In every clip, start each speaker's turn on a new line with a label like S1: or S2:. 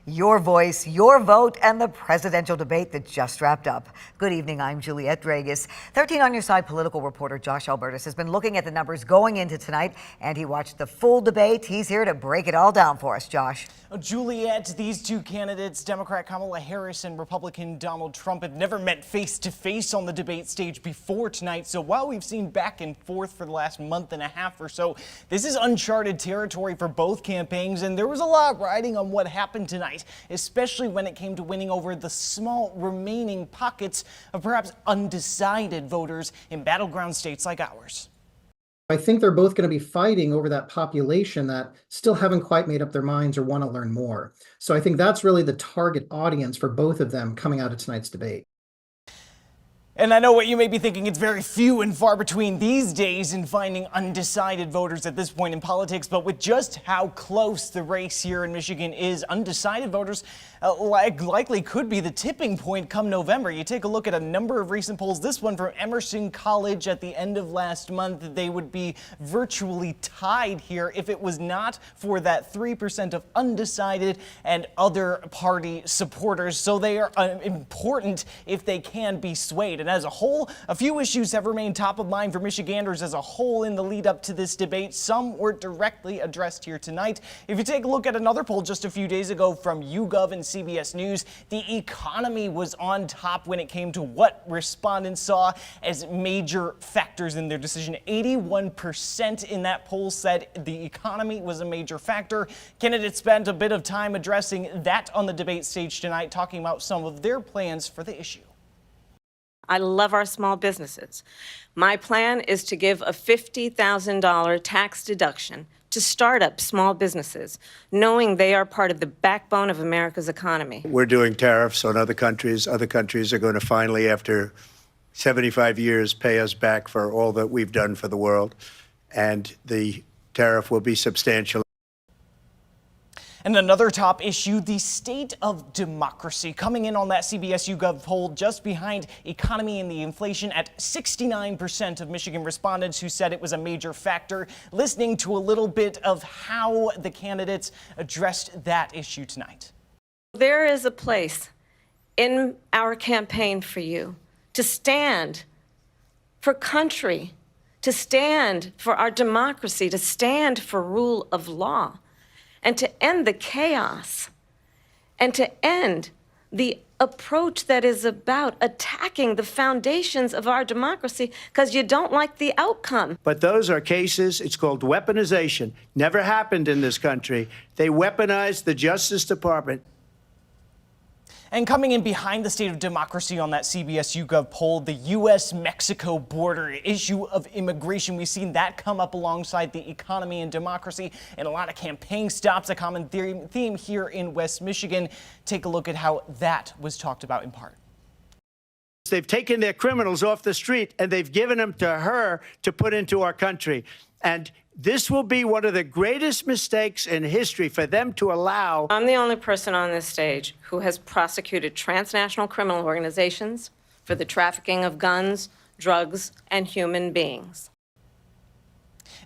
S1: Your voice, your vote, and the presidential debate that just wrapped up. Good evening, I'm Juliette Dragus. 13 on Your Side political reporter Josh Alburtus has been looking at the numbers going into tonight, and he watched the full debate. He's here to break it all down for us, Josh.
S2: Juliette, these two candidates, Democrat Kamala Harris and Republican Donald Trump, have never met face-to-face on the debate stage before tonight. So while we've seen back and forth for the last month and a half or so, this is uncharted territory for both campaigns, and there was a lot riding on what happened tonight, especially when it came to winning over the small remaining pockets of perhaps undecided voters in battleground states like ours.
S3: I think they're both going to be fighting over that population that still haven't quite made up their minds or want to learn more. So I think that's really the target audience for both of them coming out of tonight's debate.
S2: And I know what you may be thinking, it's very few and far between these days in finding undecided voters at this point in politics, but with just how close the race here in Michigan is, undecided voters likely could be the tipping point come November. You take a look at a number of recent polls, this one from Emerson College at the end of last month, they would be virtually tied here if it was not for that 3% of undecided and other party supporters. So they are important if they can be swayed. And as a whole, a few issues have remained top of mind for Michiganders as a whole in the lead up to this debate. Some were directly addressed here tonight. If you take a look at another poll just a few days ago from YouGov and CBS News, the economy was on top when it came to what respondents saw as major factors in their decision. 81% in that poll said the economy was a major factor. Candidates spent a bit of time addressing that on the debate stage tonight, talking about some of their plans for the issue.
S4: I love our small businesses. My plan is to give a $50,000 tax deduction to startup small businesses, knowing they are part of the backbone of America's economy.
S5: We're doing tariffs on other countries. Other countries are going to finally, after 75 years, pay us back for all that we've done for the world. And the tariff will be substantial.
S2: And another top issue, the state of democracy, coming in on that CBS YouGov poll just behind economy and the inflation at 69% of Michigan respondents who said it was a major factor. Listening to a little bit of how the candidates addressed that issue tonight.
S4: There is a place in our campaign for you to stand for country, to stand for our democracy, to stand for rule of law, and to end the chaos, and to end the approach that is about attacking the foundations of our democracy because you don't like the outcome.
S5: But those are cases, it's called weaponization. Never happened in this country. They weaponized the Justice Department.
S2: And coming in behind the state of democracy on that CBS YouGov poll, the U.S.-Mexico border issue of immigration. We've seen that come up alongside the economy and democracy and a lot of campaign stops, a common theme here in West Michigan. Take a look at how that was talked about in part.
S5: They've taken their criminals off the street and they've given them to her to put into our country. And this will be one of the greatest mistakes in history for them to allow.
S4: I'm the only person on this stage who has prosecuted transnational criminal organizations for the trafficking of guns, drugs, and human beings.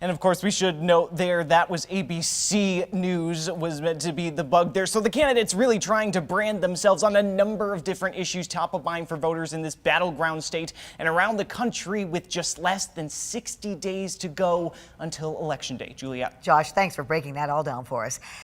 S2: And of course, we should note there that was ABC News was meant to be the bug there. So the candidates really trying to brand themselves on a number of different issues top of mind for voters in this battleground state and around the country with just less than 60 days to go until Election Day. Juliette.
S1: Josh, thanks for breaking that all down for us.